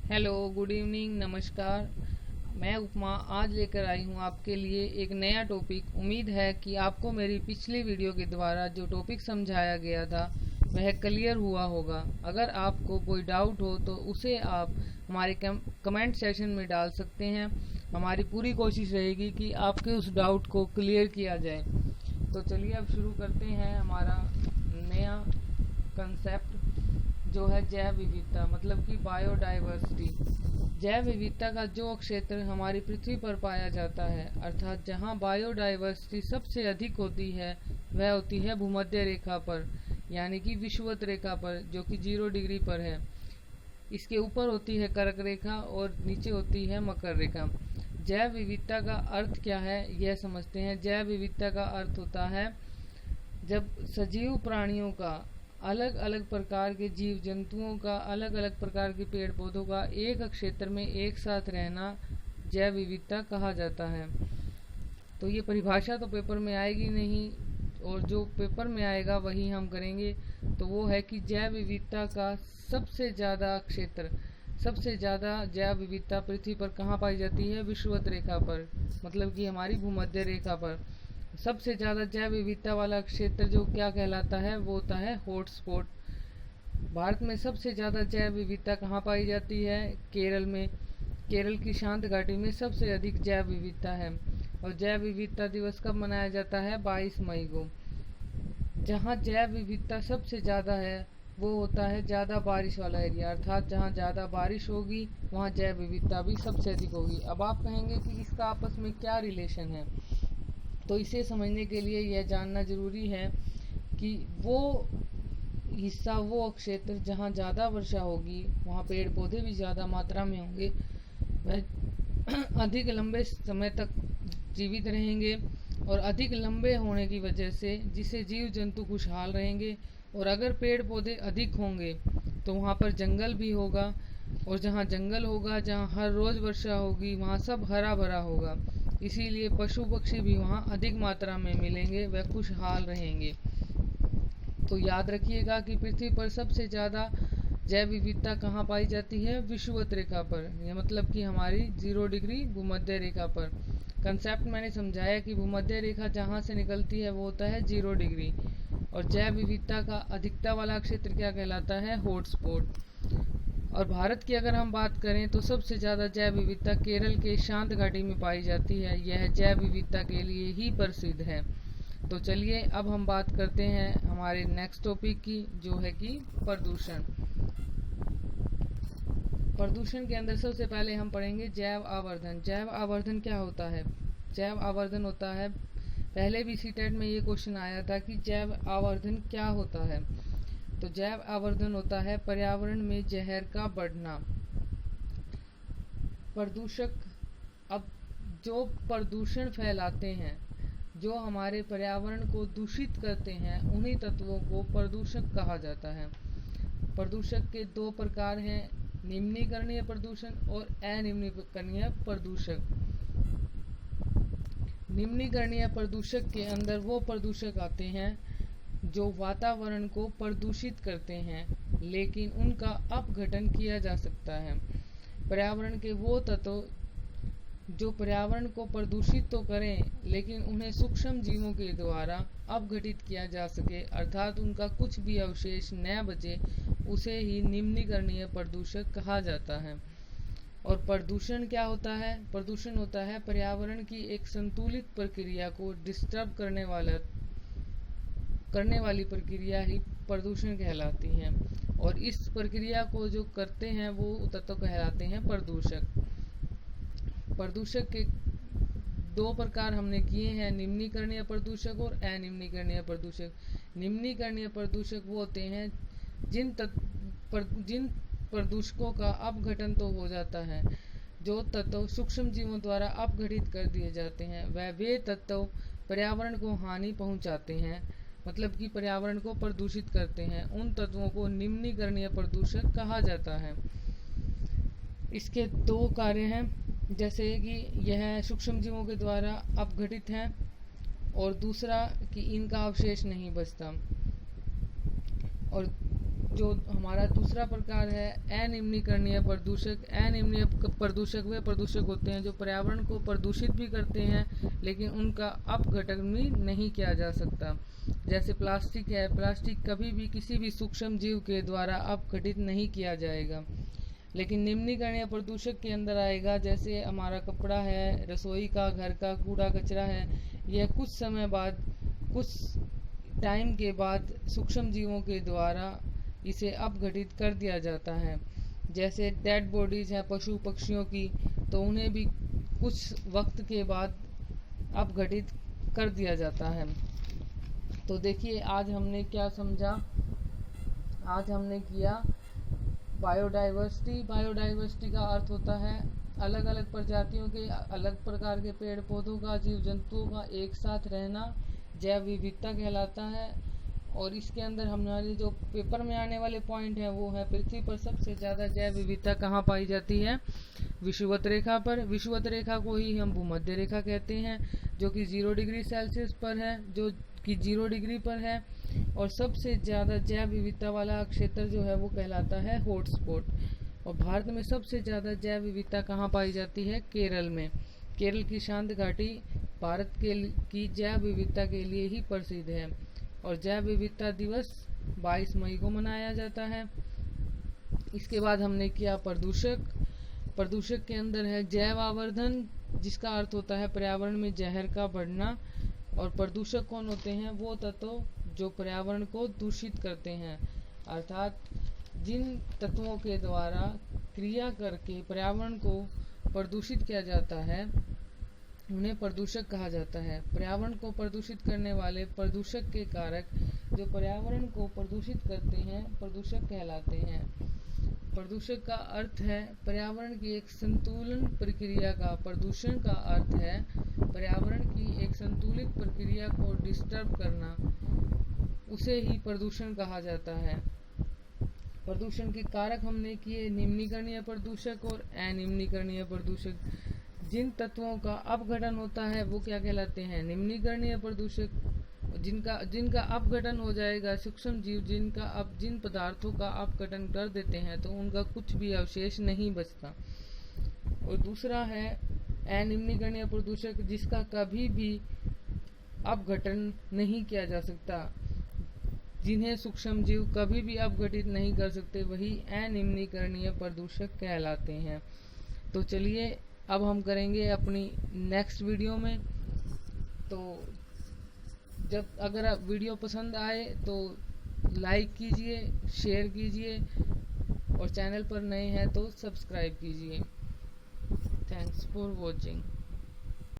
Hello, good evening, नमस्कार। मैं उपमा आज लेकर आई हूँ आपके लिए एक नया टॉपिक। उम्मीद है कि आपको मेरी पिछली वीडियो के द्वारा जो टॉपिक समझाया गया था वह क्लियर हुआ होगा। अगर आपको कोई डाउट हो तो उसे आप हमारे कमेंट सेशन में डाल सकते हैं। हमारी पूरी कोशिश रहेगी कि आपके उस डाउट को क्लियर किया जाए। तो चलिए अब शुरू करते हैं हमारा नया कंसेप्ट, जो है जैव विविधता, मतलब कि बायोडाइवर्सिटी। जैव विविधता का जो क्षेत्र हमारी पृथ्वी पर पाया जाता है, अर्थात जहाँ बायोडाइवर्सिटी सबसे अधिक होती है, वह होती है भूमध्य रेखा पर, यानी कि विषुवत रेखा पर, जो कि 0 डिग्री पर है। इसके ऊपर होती है कर्क रेखा और नीचे होती है मकर रेखा। जैव विविधता का अर्थ क्या है, यह समझते हैं। जैव विविधता का अर्थ होता है जब सजीव प्राणियों का, अलग अलग प्रकार के जीव जंतुओं का, अलग अलग प्रकार के पेड़ पौधों का एक क्षेत्र में एक साथ रहना जैव विविधता कहा जाता है। तो ये परिभाषा तो पेपर में आएगी नहीं, और जो पेपर में आएगा वही हम करेंगे। तो वो है कि जैव विविधता का सबसे ज़्यादा क्षेत्र, सबसे ज़्यादा जैव विविधता पृथ्वी पर कहाँ पाई जाती है? विषुवत रेखा पर, मतलब कि हमारी भूमध्य रेखा पर। सबसे ज़्यादा जैव विविधता वाला क्षेत्र जो क्या कहलाता है, वो होता है हॉटस्पॉट। भारत में सबसे ज़्यादा जैव विविधता कहाँ पाई जाती है? केरल में। केरल की शांत घाटी में सबसे अधिक जैव विविधता है। और जैव विविधता दिवस कब मनाया जाता है? 22 मई को। जहाँ जैव विविधता सबसे ज़्यादा है वो होता है ज़्यादा बारिश वाला एरिया, अर्थात जहाँ ज़्यादा बारिश होगी वहाँ जैव विविधता भी सबसे अधिक होगी। अब आप कहेंगे कि इसका आपस में क्या रिलेशन है? तो इसे समझने के लिए यह जानना ज़रूरी है कि वो हिस्सा, वो क्षेत्र जहाँ ज़्यादा वर्षा होगी, वहाँ पेड़ पौधे भी ज़्यादा मात्रा में होंगे, वह अधिक लंबे समय तक जीवित रहेंगे, और अधिक लंबे होने की वजह से जिससे जीव जंतु खुशहाल रहेंगे। और अगर पेड़ पौधे अधिक होंगे तो वहाँ पर जंगल भी होगा, और जहाँ जंगल होगा, जहाँ हर रोज़ वर्षा होगी, वहाँ सब हरा भरा होगा। इसीलिए पशु पक्षी भी वहाँ अधिक मात्रा में मिलेंगे, वह खुशहाल रहेंगे। तो याद रखिएगा कि पृथ्वी पर सबसे ज़्यादा जैव विविधता कहाँ पाई जाती है? विषुवत रेखा पर, यह मतलब कि हमारी 0 डिग्री भूमध्य रेखा पर। कंसेप्ट मैंने समझाया कि भूमध्य रेखा जहाँ से निकलती है वो होता है 0 डिग्री, और जैव विविधता का अधिकता वाला क्षेत्र क्या कहलाता है? हॉटस्पॉट। और भारत की अगर हम बात करें तो सबसे ज़्यादा जैव विविधता केरल के शांत घाटी में पाई जाती है। यह जैव विविधता के लिए ही प्रसिद्ध है। तो चलिए अब हम बात करते हैं हमारे नेक्स्ट टॉपिक की, जो है कि प्रदूषण। प्रदूषण के अंदर सबसे पहले हम पढ़ेंगे जैव आवर्धन। जैव आवर्धन क्या होता है? जैव आवर्धन होता है, पहले भी सीटेट में ये क्वेश्चन आया था कि जैव आवर्धन क्या होता है। तो जैव आवर्धन होता है पर्यावरण में जहर का बढ़ना। प्रदूषक, अब जो प्रदूषण फैलाते हैं, जो हमारे पर्यावरण को दूषित करते हैं, उन्हीं तत्वों को प्रदूषक कहा जाता है। प्रदूषक के 2 प्रकार हैं, निम्नीकरणीय प्रदूषण और अनिम्नीकरणीय प्रदूषक। निम्नीकरणीय प्रदूषक के अंदर वो प्रदूषक आते हैं जो वातावरण को प्रदूषित करते हैं, लेकिन उनका अपघटन किया जा सकता है। पर्यावरण के वो तत्व जो पर्यावरण को प्रदूषित तो करें, लेकिन उन्हें सूक्ष्म जीवों के द्वारा अपघटित किया जा सके, अर्थात उनका कुछ भी अवशेष न बचे, उसे ही निम्नीकरणीय प्रदूषक कहा जाता है। और प्रदूषण क्या होता है? प्रदूषण होता है पर्यावरण की एक संतुलित प्रक्रिया को डिस्टर्ब करने वाली प्रक्रिया ही प्रदूषण कहलाती है। और इस प्रक्रिया को जो करते हैं वो तत्व कहलाते हैं प्रदूषक। प्रदूषक के 2 प्रकार हमने किए हैं, निम्नीकरणीय प्रदूषक और अनिम्नीकरणीय प्रदूषक। निम्नीकरणीय प्रदूषक वो होते हैं जिन प्रदूषकों का अपघटन तो हो जाता है, जो तत्व सूक्ष्म जीवों द्वारा अपघटित कर दिए जाते हैं, वे तत्व पर्यावरण को हानि पहुंचाते हैं, मतलब कि पर्यावरण को प्रदूषित करते हैं। उन तत्वों को निम्नीकरणीय प्रदूषक कहा जाता है। इसके 2 कार्य हैं, जैसे कि यह सूक्ष्म जीवों के द्वारा अपघटित हैं, और दूसरा कि इनका अवशेष नहीं बचता। और जो हमारा दूसरा प्रकार है अनिम्नीकरणीय प्रदूषक। अनिम्नीय प्रदूषक वे प्रदूषक होते हैं जो पर्यावरण को प्रदूषित भी करते हैं लेकिन उनका अपघटन भी नहीं किया जा सकता। जैसे प्लास्टिक है, प्लास्टिक कभी भी किसी भी सूक्ष्म जीव के द्वारा अपघटित नहीं किया जाएगा। लेकिन निम्नीकरणीय प्रदूषक के अंदर आएगा जैसे हमारा कपड़ा है, रसोई का, घर का कूड़ा कचरा है, यह कुछ समय बाद, कुछ टाइम के बाद सूक्ष्म जीवों के द्वारा इसे अपघटित कर दिया जाता है। जैसे डेड बॉडीज हैं पशु पक्षियों की, तो उन्हें भी कुछ वक्त के बाद अपघटित कर दिया जाता है। तो देखिए आज हमने क्या समझा, आज हमने किया बायोडाइवर्सिटी। बायोडाइवर्सिटी का अर्थ होता है अलग अलग प्रजातियों के, अलग प्रकार के पेड़ पौधों का, जीव जंतुओं का एक साथ रहना जैव विविधता कहलाता है। और इसके अंदर हमारे जो पेपर में आने वाले पॉइंट हैं वो है पृथ्वी पर सबसे ज़्यादा जैव विविधता कहाँ पाई जाती है, विषुवत रेखा पर। विषुवत रेखा को ही हम भूमध्य रेखा कहते हैं जो कि 0 डिग्री सेल्सियस पर है, जो कि 0 डिग्री पर है। और सबसे ज़्यादा जैव विविधता वाला क्षेत्र जो है वो कहलाता है हॉटस्पॉट। और भारत में सबसे ज़्यादा जैव विविधता कहाँ पाई जाती है, केरल में। केरल की शांत घाटी भारत की जैव विविधता के लिए ही प्रसिद्ध है। और जैव विविधता दिवस 22 मई को मनाया जाता है। इसके बाद हमने किया प्रदूषक। प्रदूषक के अंदर है जैव आवर्धन, जिसका अर्थ होता है पर्यावरण में जहर का बढ़ना। और प्रदूषक कौन होते हैं, वो तत्व जो पर्यावरण को दूषित करते हैं, अर्थात जिन तत्वों के द्वारा क्रिया करके पर्यावरण को प्रदूषित किया जाता है उन्हें प्रदूषक कहा जाता है। पर्यावरण को प्रदूषित करने वाले प्रदूषक के कारक जो पर्यावरण को प्रदूषित करते हैं प्रदूषक कहलाते हैं। प्रदूषक का अर्थ है पर्यावरण की एक संतुलन प्रक्रिया का, प्रदूषण का अर्थ है पर्यावरण की एक संतुलित प्रक्रिया को डिस्टर्ब करना, उसे ही प्रदूषण कहा जाता है। प्रदूषण के कारक हमने किए निम्नीकरणीय प्रदूषक और अनिम्नीकरणीय प्रदूषक। जिन तत्वों का अपघटन होता है वो क्या कहलाते हैं, निम्नीकरणीय प्रदूषक। जिनका अपघटन हो जाएगा, सूक्ष्म जीव जिन पदार्थों का अपघटन कर देते हैं तो उनका कुछ भी अवशेष नहीं बचता। और दूसरा है अनिम्नीकरणीय प्रदूषक, जिसका कभी भी अपघटन नहीं किया जा सकता, जिन्हें सूक्ष्म जीव कभी भी अपघटित नहीं कर सकते, वही अनिम्नीकरणीय प्रदूषक कहलाते हैं। तो चलिए अब हम करेंगे अपनी नेक्स्ट वीडियो में। तो अगर आप वीडियो पसंद आए तो लाइक कीजिए, शेयर कीजिए और चैनल पर नए हैं तो सब्सक्राइब कीजिए। Thanks for watching.